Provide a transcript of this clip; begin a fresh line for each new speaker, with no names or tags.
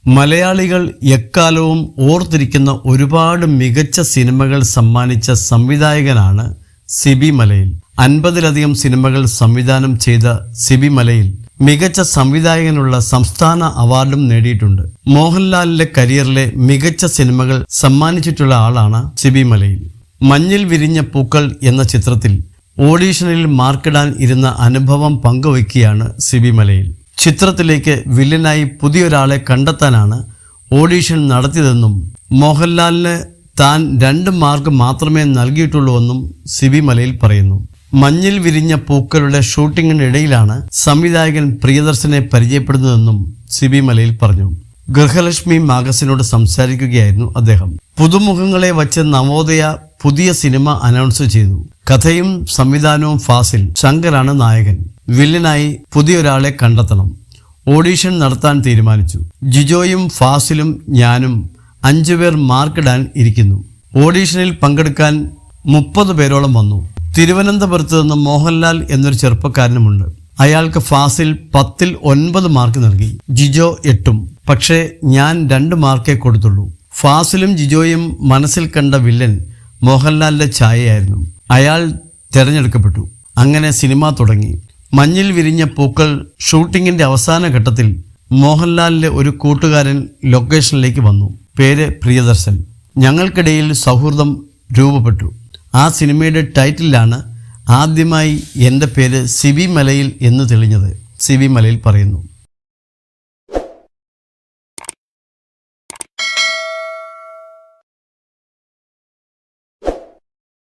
മലയാളികൾ എക്കാലവും ഓർത്തിരിക്കുന്ന ഒരുപാട് മികച്ച സിനിമകൾ സമ്മാനിച്ച സംവിധായകനാണ് സിബി മലയിൽ. 50-ലധികം സിനിമകൾ സംവിധാനം ചെയ്ത സിബി മലയിൽ മികച്ച സംവിധായകനുള്ള സംസ്ഥാന അവാർഡും നേടിയിട്ടുണ്ട്. മോഹൻലാലിന്റെ കരിയറിലെ മികച്ച സിനിമകൾ സമ്മാനിച്ചിട്ടുള്ള ആളാണ് സിബി മലയിൽ. മഞ്ഞിൽ വിരിഞ്ഞ പൂക്കൾ എന്ന ചിത്രത്തിൽ ഓഡീഷനിൽ മാർക്കിടാൻ ഇരുന്ന അനുഭവം പങ്കുവയ്ക്കുകയാണ് സിബി മലയിൽ. ചിത്രത്തിലേക്ക് വില്ലനായി പുതിയൊരാളെ കണ്ടെത്താനാണ് ഓഡീഷൻ നടത്തിയതെന്നും മോഹൻലാലിന് താൻ 2 മാർക്ക് മാത്രമേ നൽകിയിട്ടുള്ളൂവെന്നും സിബി മലയിൽ പറയുന്നു. മഞ്ഞിൽ വിരിഞ്ഞ പൂക്കളുടെ ഷൂട്ടിങ്ങിനിടയിലാണ് സംവിധായകൻ പ്രിയദർശനെ പരിചയപ്പെടുന്നതെന്നും സിബി മലയിൽ പറഞ്ഞു. ഗൃഹലക്ഷ്മി മാഗസിനോട് സംസാരിക്കുകയായിരുന്നു അദ്ദേഹം. പുതുമുഖങ്ങളെ വച്ച് നവോദയ പുതിയ സിനിമ അനൗൺസ് ചെയ്തു. കഥയും സംവിധാനവും ഫാസിൽ. ശങ്കറാണ് നായകൻ. വില്ലനായി പുതിയൊരാളെ കണ്ടെത്തണം. ഓഡീഷൻ നടത്താൻ തീരുമാനിച്ചു. ജിജോയും ഫാസിലും ഞാനും 5 പേർ മാർക്കിടാൻ ഇരിക്കുന്നു. ഓഡീഷനിൽ പങ്കെടുക്കാൻ 30 പേരോളം വന്നു. തിരുവനന്തപുരത്ത് നിന്ന് മോഹൻലാൽ എന്നൊരു ചെറുപ്പക്കാരനുമുണ്ട്. അയാൾക്ക് ഫാസിൽ 10-ൽ 9 മാർക്ക് നൽകി. ജിജോ 8. പക്ഷേ ഞാൻ 2 മാർക്കേ കൊടുത്തുള്ളൂ. ഫാസിലും ജിജോയും മനസ്സിൽ കണ്ട വില്ലൻ മോഹൻലാലിന്റെ ഛായയായിരുന്നു. അയാൾ തിരഞ്ഞെടുക്കപ്പെട്ടു. അങ്ങനെ സിനിമ തുടങ്ങി. മഞ്ഞിൽ വിരിഞ്ഞ പൂക്കൾ ഷൂട്ടിങ്ങിന്റെ അവസാന ഘട്ടത്തിൽ മോഹൻലാലിന്റെ ഒരു കൂട്ടുകാരൻ ലൊക്കേഷനിലേക്ക് വന്നു. പേര് പ്രിയദർശൻ. ഞങ്ങൾക്കിടയിൽ സൗഹൃദം രൂപപ്പെട്ടു. ആ സിനിമയുടെ ടൈറ്റിലാണ് ആദ്യമായി എൻ്റെ പേര് സിബി മലയിൽ എന്ന് തെളിഞ്ഞത്. സിബി മലയിൽ പറയുന്നു.